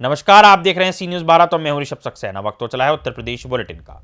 नमस्कार, आप देख रहे हैं सी न्यूज 12 तो मैं हूं ऋषभ सक्सेना। वक्त तो चला है उत्तर प्रदेश बुलेटिन का।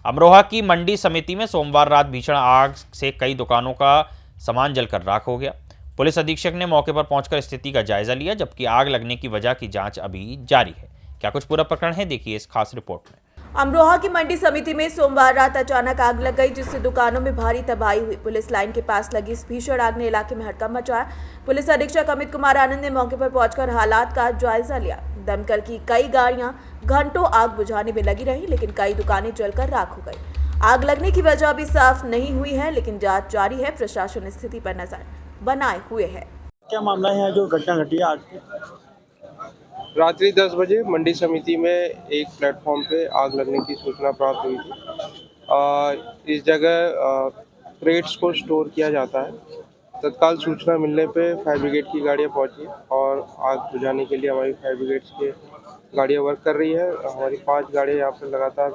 अमरोहा की मंडी समिति में सोमवार रात भीषण आग से कई दुकानों का सामान जलकर राख हो गया। पुलिस अधीक्षक ने मौके पर पहुंचकर स्थिति का जायजा लिया, जबकि आग लगने की वजह की जांच अभी जारी है। क्या कुछ पूरा प्रकरण है, देखिए इस खास रिपोर्ट में। अमरोहा की मंडी समिति में सोमवार रात अचानक आग लग गई, जिससे दुकानों में भारी तबाही हुई। पुलिस लाइन के पास लगी इस भीषण आग ने इलाके में हड़कंप मचाया। पुलिस अधीक्षक अमित कुमार आनंद ने मौके पर पहुंचकर हालात का जायजा लिया। दमकल की कई गाड़ियां घंटों आग बुझाने में लगी रही, लेकिन कई दुकानें जलकर राख हो गई। आग लगने की वजह अभी साफ नहीं हुई है, लेकिन जांच जारी है। प्रशासन स्थिति पर नजर बनाए हुए है। क्या मामला है जो घटना घटी है आग की? रात्रि 10 बजे मंडी समिति में एक प्लेटफॉर्म पे आग लगने की सूचना प्राप्त हुई थी। इस जगह क्रेट्स को स्टोर किया जाता है। तत्काल सूचना मिलने पे फायर ब्रिगेड की गाड़ियाँ पहुंची और आग बुझाने के लिए हमारी फायर ब्रिगेड की गाड़ियाँ वर्क कर रही है। हमारी 5 गाड़ियाँ यहाँ पर लगातार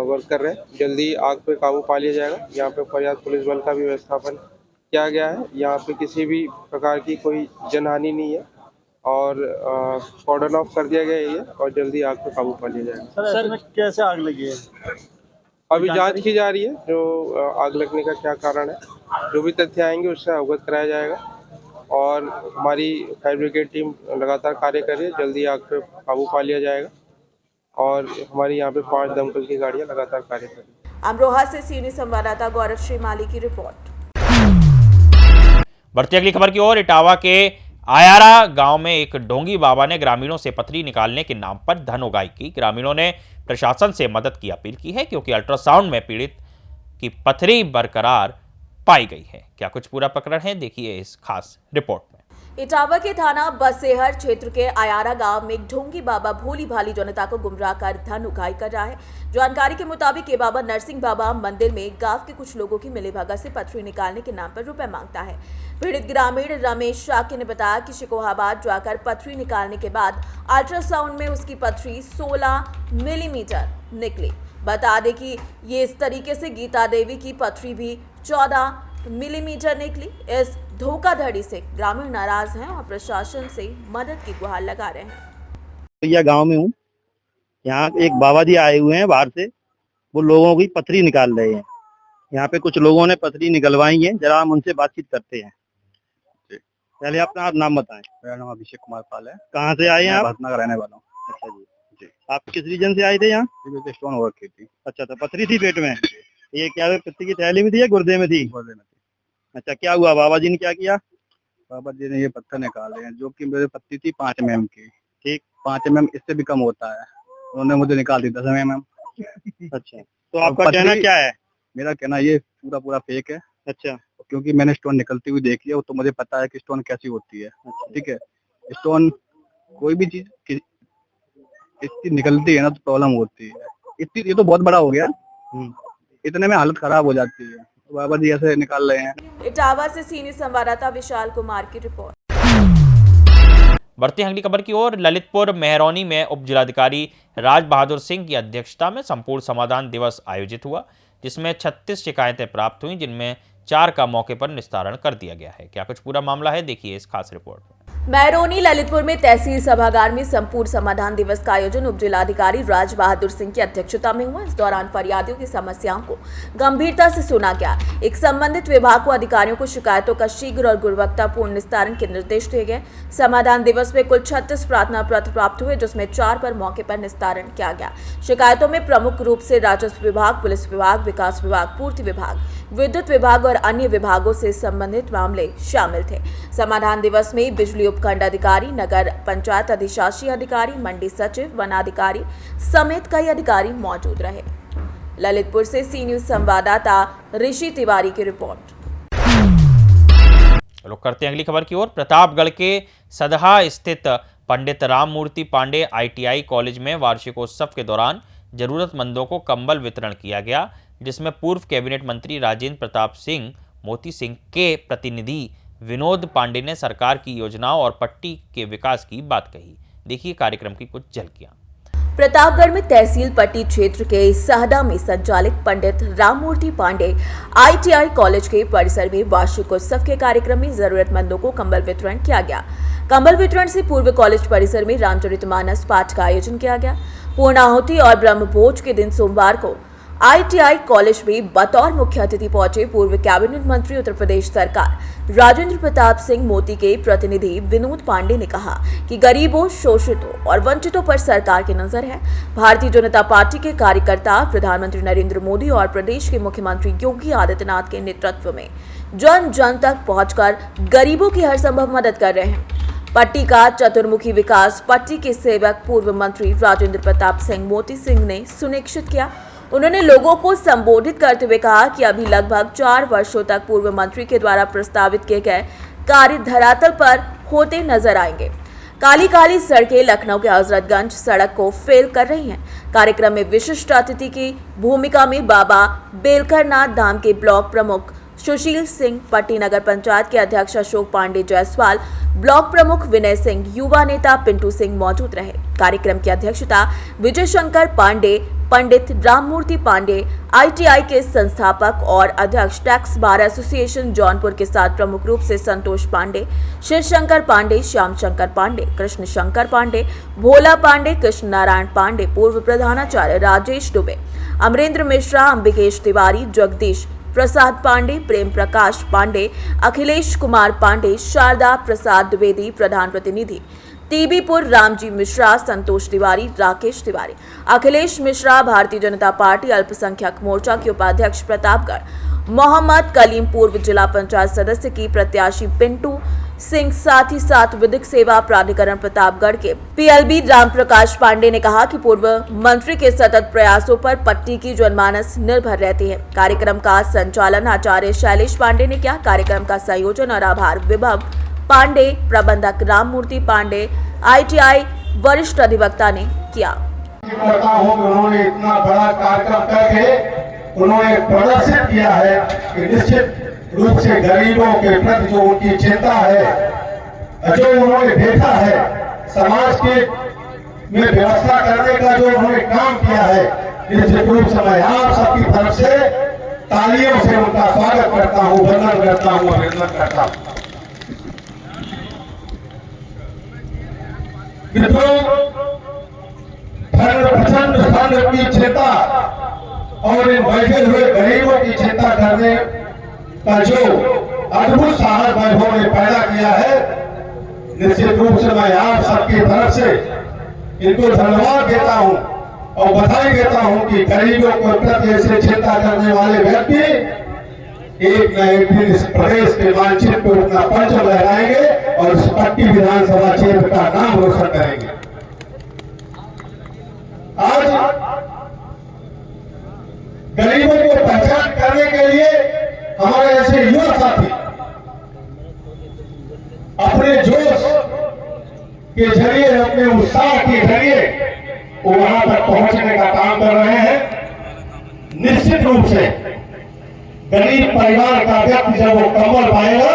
वर्क कर रहे हैं। जल्दी आग पे काबू पा लिया जाएगा। यहाँ पे पर्याप्त पुलिस बल का भी व्यवस्थापन किया गया है। यहाँ पे किसी भी प्रकार की कोई जनहानि नहीं है और कॉर्डन ऑफ कर दिया गया है और जल्दी आग पे काबू पा लिया जाएगा। सर इसमें कैसे आग लगी है? अभी जांच की जा रही है जो आग लगने का क्या कारण है। जो भी तथ्य आएंगे उससे अवगत कराया जाएगा और हमारी फायर ब्रिगेड टीम लगातार कार्य कर रही है। जल्दी आग पे काबू पा लिया जाएगा और हमारी यहाँ पे 5 दमकल की गाड़ियाँ लगातार कार्य कर रही है। अमरोहा से सी न्यूज संवाददाता गौरव श्रीमाली की रिपोर्ट। बढ़ती अगली खबर की ओर। इटावा के आयारा गांव में एक ढोंगी बाबा ने ग्रामीणों से पथरी निकालने के नाम पर धन उगाही की। ग्रामीणों ने प्रशासन से मदद की अपील की है, क्योंकि अल्ट्रासाउंड में पीड़ित की पथरी बरकरार पाई गई है। क्या कुछ पूरा प्रकरण है, देखिए इस खास रिपोर्ट में। इटावा के थाना बसेहर क्षेत्र के आयारा गांव में एक ढोंगी बाबा भोली भाली जनता को गुमराह कर धन उगाही कर रहा है। जानकारी के मुताबिक ये बाबा नरसिंह बाबा मंदिर में गांव के कुछ लोगों की मिलीभगत से पथरी निकालने के नाम पर रुपए मांगता है। पीड़ित ग्रामीण रमेश शाक्य ने बताया कि शिकोहाबाद जाकर पथरी निकालने के बाद अल्ट्रासाउंड में उसकी पथरी 16 मिलीमीटर निकली। बता दें कि ये इस तरीके से गीता देवी की पथरी भी 14 मिलीमीटर निकली। इस धोखाधड़ी से ग्रामीण नाराज हैं और प्रशासन से मदद की गुहार लगा रहे हैं। यह गांव में हूँ। यहाँ एक बाबा जी आए हुए हैं बाहर से, वो लोगों की पथरी निकाल रहे हैं। यहाँ पे कुछ लोगों ने पथरी निकलवाई है, जरा हम उनसे बातचीत करते हैं। पहले अपना आप नाम बताएं। मेरा नाम अभिषेक कुमार पाल है। कहाँ से आए हैं आप? भटना का रहने वाला हूँ। अच्छा जी। आप किस रीजन से आए थे यहाँ? स्टोन वर्क की थी। अच्छा, तो पथरी थी पेट में। ये क्या पत्ती की थैली में थी या गुर्दे में थी? गुर्दे में थी। अच्छा, क्या हुआ? बाबा जी ने क्या किया? बाबा जी ने ये पत्थर निकाले हैं, जो कि मेरी पत्ती थी 5 mm की। ठीक। 5 mm इससे भी कम होता है। उन्होंने मुझे निकाल दी 10 mm। अच्छा, तो आपका कहना क्या है? मेरा कहना ये पूरा फेक है। अच्छा, क्योंकि मैंने स्टोन निकलती हुई देखी है, तो मुझे पता है कि स्टोन कैसी होती है। ठीक है, स्टोन कोई भी चीज इसकी निकलती है ना तो प्रॉब्लम होती है। इतनी ये तो बहुत बड़ा हो गया, इतने में हालत खराब हो जाती है। बाबा जी ऐसे निकाल रहे हैं। इटावा से सीनियर संवाददाता विशाल कुमार की रिपोर्ट। बढ़ती हैं अगली खबर की ओर। ललितपुर मेहरौनी में उप जिलाधिकारी राज बहादुर सिंह की अध्यक्षता में संपूर्ण समाधान दिवस आयोजित हुआ, जिसमें 36 शिकायतें प्राप्त हुई, जिनमें 4 का मौके पर निस्तारण कर दिया गया है। क्या कुछ पूरा मामला है, देखिए इस खास रिपोर्ट में। मेहरौनी ललितपुर में तहसील सभागार में संपूर्ण समाधान दिवस का आयोजन उप जिलाधिकारी राज बहादुर सिंह की अध्यक्षता में हुआ। इस दौरान फरियादियों की समस्याओं को गंभीरता से सुना गया। एक संबंधित विभाग को अधिकारियों को शिकायतों का शीघ्र और गुणवत्तापूर्ण निस्तारण के निर्देश दिए गए। समाधान दिवस में कुल 36 प्रार्थना पत्र प्राप्त हुए, जिसमें 4 पर मौके पर निस्तारण किया गया। शिकायतों में प्रमुख रूप से राजस्व विभाग, पुलिस विभाग, विकास विभाग, पूर्ति विभाग, विद्युत विभाग और अन्य विभागों से संबंधित मामले शामिल थे। समाधान दिवस में बिजली उपखंड अधिकारी, नगर पंचायत अधिशासी अधिकारी, मंडी सचिव, वनाधिकारी समेत कई अधिकारी मौजूद रहे। ललितपुर से सी न्यूज संवाददाता ऋषि तिवारी की रिपोर्ट। लोग करते हैं अगली खबर की ओर। प्रतापगढ़ के सदहा स्थित पंडित राममूर्ति पांडे ITI कॉलेज में वार्षिकोत्सव के दौरान जरूरतमंदों को कंबल वितरण किया गया, जिसमें पूर्व कैबिनेट मंत्री राजेंद्र प्रताप सिंह मोती सिंह के प्रतिनिधि विनोद पांडे ने सरकार की योजनाओं और पट्टी के विकास की बात कही। देखिए कार्यक्रम की कुछ झलकियां। प्रतापगढ़ में तहसील पट्टी क्षेत्र के सहदा में संचालित पंडित राममूर्ति पांडे ITI कॉलेज के परिसर में वार्षिक उत्सव के कार्यक्रम में जरूरतमंदों को कंबल वितरण किया गया। कंबल वितरण से पूर्व कॉलेज परिसर में रामचरितमानस पाठ का आयोजन किया गया। पूर्णाहुति और ब्रह्मभोज के दिन सोमवार को ITI कॉलेज में बतौर मुख्य अतिथि पहुंचे पूर्व कैबिनेट मंत्री उत्तर प्रदेश सरकार राजेंद्र प्रताप सिंह मोदी के प्रतिनिधि विनोद पांडे ने कहा कि गरीबों, शोषितों और वंचितों पर सरकार की नजर है। भारतीय जनता पार्टी के कार्यकर्ता प्रधानमंत्री नरेंद्र मोदी और प्रदेश के मुख्यमंत्री योगी आदित्यनाथ के नेतृत्व में जन जन तक पहुंचकर गरीबों की हर संभव मदद कर रहे हैं। पट्टी का चतुर्मुखी विकास पट्टी के सेवक पूर्व मंत्री राजेंद्र प्रताप सिंह मोती सिंह ने सुनिश्चित किया। उन्होंने लोगों को संबोधित करते हुए कहा कि अभी लगभग 4 वर्षों तक पूर्व मंत्री के द्वारा प्रस्तावित किए गए कार्य धरातल पर होते नजर आएंगे। काली काली सड़कें लखनऊ के हजरतगंज सड़क को फेल कर रही हैं। कार्यक्रम में विशिष्ट अतिथि की भूमिका में बाबा बेलकरनाथ धाम के ब्लॉक प्रमुख सुशील सिंह, पट्टी नगर पंचायत के अध्यक्ष अशोक पांडे जायसवाल, ब्लॉक प्रमुख विनय सिंह, युवा नेता पिंटू सिंह मौजूद रहे। कार्यक्रम की अध्यक्षता विजय शंकर पांडे, पंडित राममूर्ति पांडे, ITI के संस्थापक और अध्यक्ष टैक्स बार एसोसिएशन जौनपुर के साथ प्रमुख रूप से संतोष पांडे, शिव शंकर पांडे, श्याम शंकर पांडे, कृष्ण शंकर पांडे, भोला पांडे, कृष्ण नारायण पांडे, पूर्व प्रधानाचार्य राजेश दुबे, अमरेंद्र मिश्रा, अंबिकेश तिवारी, जगदीश प्रसाद पांडे, प्रेम प्रकाश पांडे, अखिलेश कुमार पांडे, शारदा प्रसाद द्विवेदी, प्रधान प्रतिनिधि टीबीपुर रामजी मिश्रा, संतोष तिवारी, राकेश तिवारी, अखिलेश मिश्रा, भारतीय जनता पार्टी अल्पसंख्यक मोर्चा के उपाध्यक्ष प्रतापगढ़, मोहम्मद कलीम, पूर्व जिला पंचायत सदस्य की प्रत्याशी पिंटू सिंह, साथ ही साथ विधिक सेवा प्राधिकरण प्रतापगढ़ के PLB रामप्रकाश पांडे ने कहा कि पूर्व मंत्री के सतत प्रयासों पर पट्टी की जनमानस निर्भर रहती है। कार्यक्रम का संचालन आचार्य शैलेश पांडे ने किया। कार्यक्रम का संयोजन और आभार विभव पांडे, प्रबंधक राममूर्ति पांडे, ITI वरिष्ठ अधिवक्ता ने किया। उन्होंने इतना बड़ा कार्यक्रम करके उन्होंने प्रदर्शित किया है कि निश्चित रूप से गरीबों के प्रति जो उनकी चिंता है, जो उन्होंने देखा है, समाज के में व्यवस्था करने का जो उन्होंने काम किया है, निश्चित रूप से मैं आप सबकी तरफ से तालियों से उनका स्वागत करता हूँ, वंदन करता हूँ, अभिनंदन करता हूँ। मित्रों, प्रचंड धन की चिंता और इन बैठे हुए गरीबों की चिंता करने का जो अद्भुत साहस वैभव ने पैदा किया है, निश्चित रूप से मैं आप सबकी तरफ से इनको धन्यवाद देता हूं और बधाई देता हूं कि गरीबों को प्रति ऐसे चिंता करने वाले व्यक्ति एक न एक दिन इस प्रदेश के मानचित्र पर अपना परचम लहराएंगे और इस पट्टी विधानसभा क्षेत्र का नाम रोशन करेंगे। आज गरीबों को पहचान करने के लिए हमारे ऐसे युवा साथी अपने जोश के जरिए, अपने उत्साह के जरिए वो वहां तक पहुंचने का काम कर रहे हैं। निश्चित रूप से गरीब परिवार का व्यक्ति जब वो कंबल पाएगा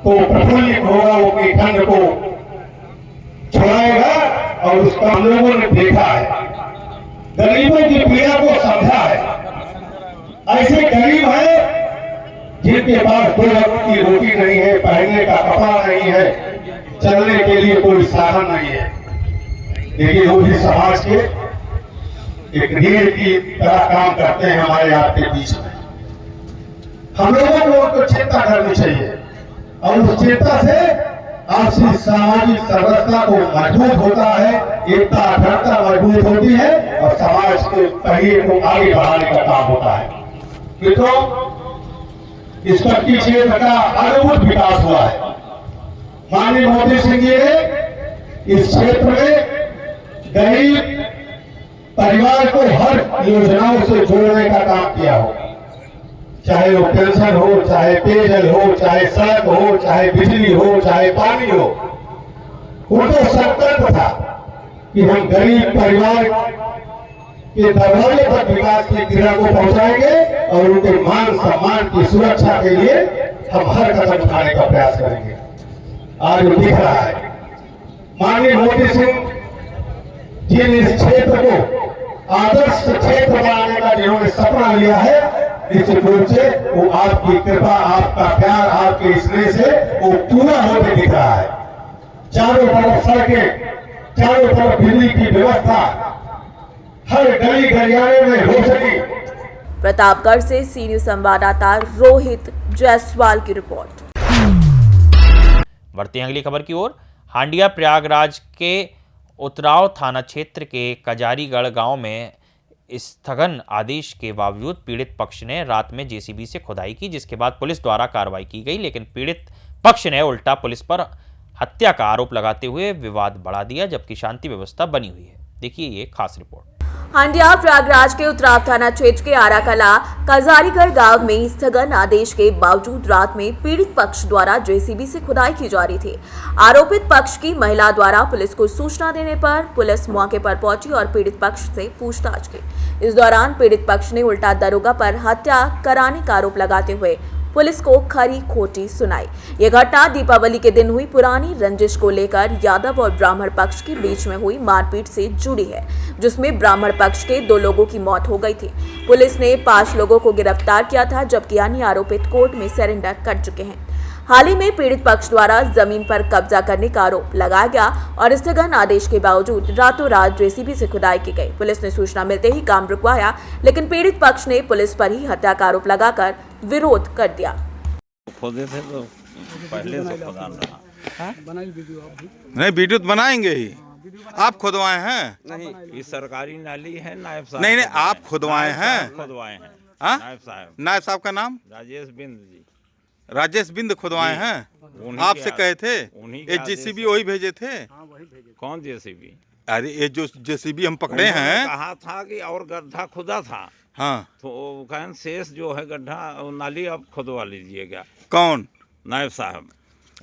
तो प्रफुल्लित होगा, वो अपनी ठंड को छुड़ाएगा। और उसका हम लोगों ने देखा है, गरीबों की पीड़ा को समझा है। ऐसे गरीब हैं जिनके पास 2 वक्त की रोटी नहीं है, पहनने का कपड़ा नहीं है, चलने के लिए कोई साधन नहीं है, लेकिन वो भी समाज के एक रीढ़ की तरह काम करते हैं हमारे आपके बीच में। हम लोगों को उनको चिंता करनी चाहिए और उस चिंता से आपसी सामाजिक संरचना को मजबूत होता है, एकता अखंडता मजबूत होती है और समाज के पहिए को आगे बढ़ाने का काम होता है। मित्रों, इस पट्टी क्षेत्र का अद्भुत विकास हुआ है। माननीय मोदी सिंह जी ने इस क्षेत्र में गरीब परिवार को हर योजनाओं से जोड़ने का काम किया हो, चाहे वो पेंशन हो, चाहे पेयजल हो, चाहे सड़क हो, चाहे बिजली हो, चाहे पानी हो। उनको संकल्प था कि हम गरीब परिवार के दरवाजे पर विकास की किरण को पहुंचाएंगे और उनके मान सम्मान की सुरक्षा के लिए हम हर कदम उठाने का प्रयास करेंगे। आज दिख रहा है माननीय मोदी सिंह जिन इस क्षेत्र को आदर्श क्षेत्र बनाने का जिन्होंने सपना लिया है, निश्चित रूप से वो आपकी कृपा, आपका प्यार, आपके स्नेह से वो पूरा होते दिख रहा है। चारों तरफ सड़कें, चारों तरफ बिजली की व्यवस्था, हर गली गलियारे में रोशनी। प्रतापगढ़ से सी न्यूज संवाददाता रोहित जायसवाल की रिपोर्ट। बढ़ते हैं अगली खबर की ओर। हांडिया प्रयागराज के उतराव थाना क्षेत्र के कजारीगढ़ गांव में स्थगन आदेश के बावजूद पीड़ित पक्ष ने रात में जेसीबी से खुदाई की, जिसके बाद पुलिस द्वारा कार्रवाई की गई, लेकिन पीड़ित पक्ष ने उल्टा पुलिस पर हत्या का आरोप लगाते हुए विवाद बढ़ा दिया, जबकि शांति व्यवस्था बनी हुई है। देखिए ये खास रिपोर्ट। हांडिया प्रयागराज के उतराव थाना क्षेत्र के आराकला कजारीगढ़ गांव में स्थगन आदेश के बावजूद रात में पीड़ित पक्ष द्वारा जेसीबी से खुदाई की जा रही थी। आरोपित पक्ष की महिला द्वारा पुलिस को सूचना देने पर पुलिस मौके पर पहुंची और पीड़ित पक्ष से पूछताछ की। इस दौरान पीड़ित पक्ष ने उल्टा दरोगा पर हत्या कराने का आरोप लगाते हुए पुलिस को खरी खोटी सुनाई। यह घटना दीपावली के दिन हुई पुरानी रंजिश को लेकर यादव और ब्राह्मण पक्ष के बीच में हुई मारपीट से जुड़ी है, जिसमें ब्राह्मण पक्ष के 2 लोगों की मौत हो गई थी। पुलिस ने 5 लोगों को गिरफ्तार किया था, जबकि अन्य आरोपित कोर्ट में सरेंडर कर चुके हैं। हाल ही में पीड़ित पक्ष द्वारा जमीन पर कब्जा करने का आरोप लगाया गया और स्थगन आदेश के बावजूद रातों रात जेसीबी से खुदाई की गई। पुलिस ने सूचना मिलते ही काम रुकवाया, लेकिन पीड़ित पक्ष ने पुलिस पर ही हत्या का आरोप लगाकर विरोध कर दिया। खोदे थे तो पहले से खुदान रहा। नहीं, वीडियो तो बनाएंगे ही। आप खुदवाए हैं? नहीं, ये सरकारी नाली है। नायब साहब नहीं, आप खुदवाए हैं? खुदवाए हैं। नायब साहब का नाम राजेश बिंद जी। राजेश बिंद खुदवाए हैं? आपसे कहे थे? ये जेसीबी वही भेजे थे? कौन जेसीबी? अरे ये जो जेसीबी हम पकड़े हैं, कहा था कि और गड्ढा खुदा था। हाँ, तो कहन शेष जो है गड्ढा नाली अब खुदवा लीजिएगा। कौन? नायब साहब।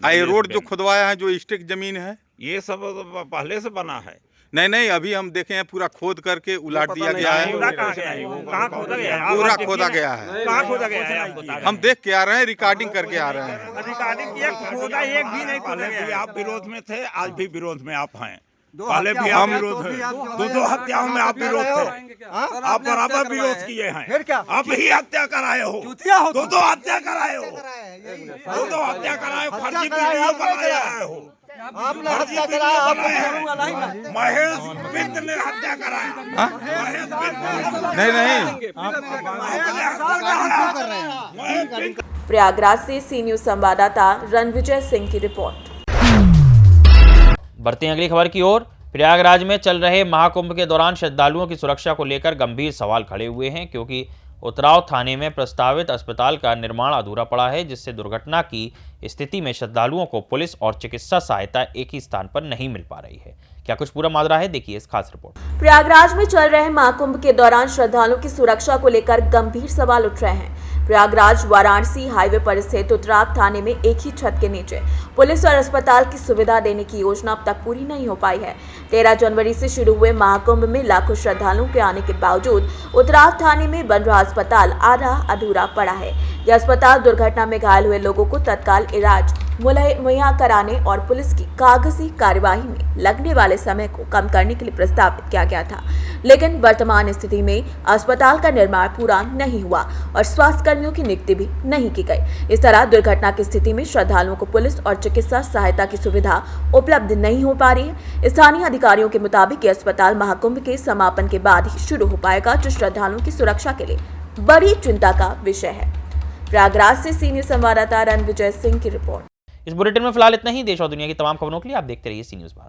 ये रोड जो खुदवाया है, जो स्टिक जमीन है, ये सब पहले से बना है। नहीं, अभी हम देखे हैं पूरा खोद करके उलाट दिया गया है। पूरा खोदा गया है। कहाँ खोदा गया है? हम देख के आ रहे हैं, रिकॉर्डिंग करके आ रहे हैं। रिकॉर्डिंग किया, खोदा एक भी नहीं खोदा पहले भी गया। आप विरोध में थे, आज भी विरोध में आप हैं। पहले भी आप विरोध है, 2 हत्याओं में आप विरोध थे। आप बराबर विरोध किए हैं। आप ही हत्या कराए हो, 2 हत्या कराए हो, 2 हत्या कराए हो, फर्जी वीडियो बनाए हो। आपने हत्या कराया, महेश बिंद ने हत्या कराया। नहीं। प्रयागराज से सी न्यूज संवाददाता रणविजय सिंह की रिपोर्ट। बढ़ते हैं अगली खबर की ओर। प्रयागराज में चल रहे महाकुंभ के दौरान श्रद्धालुओं की सुरक्षा को लेकर गंभीर सवाल खड़े हुए हैं, क्योंकि उतराव थाने में प्रस्तावित अस्पताल का निर्माण अधूरा पड़ा है, जिससे दुर्घटना की स्थिति में श्रद्धालुओं को पुलिस और चिकित्सा सहायता एक ही स्थान पर नहीं मिल पा रही है। क्या कुछ पूरा माजरा है, देखिए इस खास रिपोर्ट। प्रयागराज में चल रहे महाकुंभ के दौरान श्रद्धालुओं की सुरक्षा को लेकर गंभीर सवाल उठ रहे हैं। प्रयागराज वाराणसी हाईवे पर स्थित उतराव थाने में एक ही छत के नीचे पुलिस और अस्पताल की सुविधा देने की योजना अब तक पूरी नहीं हो पाई है। 13 जनवरी से शुरू हुए महाकुंभ में लाखों श्रद्धालुओं के आने के बावजूद उतराव थाने में बन रहा अस्पताल आधा अधूरा पड़ा है। यह अस्पताल दुर्घटना में घायल हुए लोगों को तत्काल इलाज मुहैया कराने और पुलिस की कागजी कार्यवाही में लगने वाले समय को कम करने के लिए प्रस्तावित किया गया था, लेकिन वर्तमान स्थिति में अस्पताल का निर्माण पूरा नहीं हुआ और स्वास्थ्य कर्मियों की नियुक्ति भी नहीं की गई। इस तरह दुर्घटना की स्थिति में श्रद्धालुओं को पुलिस और चिकित्सा सहायता की सुविधा उपलब्ध नहीं हो पा रही है। स्थानीय अधिकारियों के मुताबिक ये अस्पताल महाकुंभ के समापन के बाद ही शुरू हो पाएगा, जो श्रद्धालुओं की सुरक्षा के लिए बड़ी चिंता का विषय है। प्रयागराज से सी न्यूज संवाददाता रणविजय सिंह की रिपोर्ट। इस बुलेटिन में फिलहाल इतना ही। देश और दुनिया की तमाम खबरों के लिए आप देखते रहिए सी न्यूज भारत।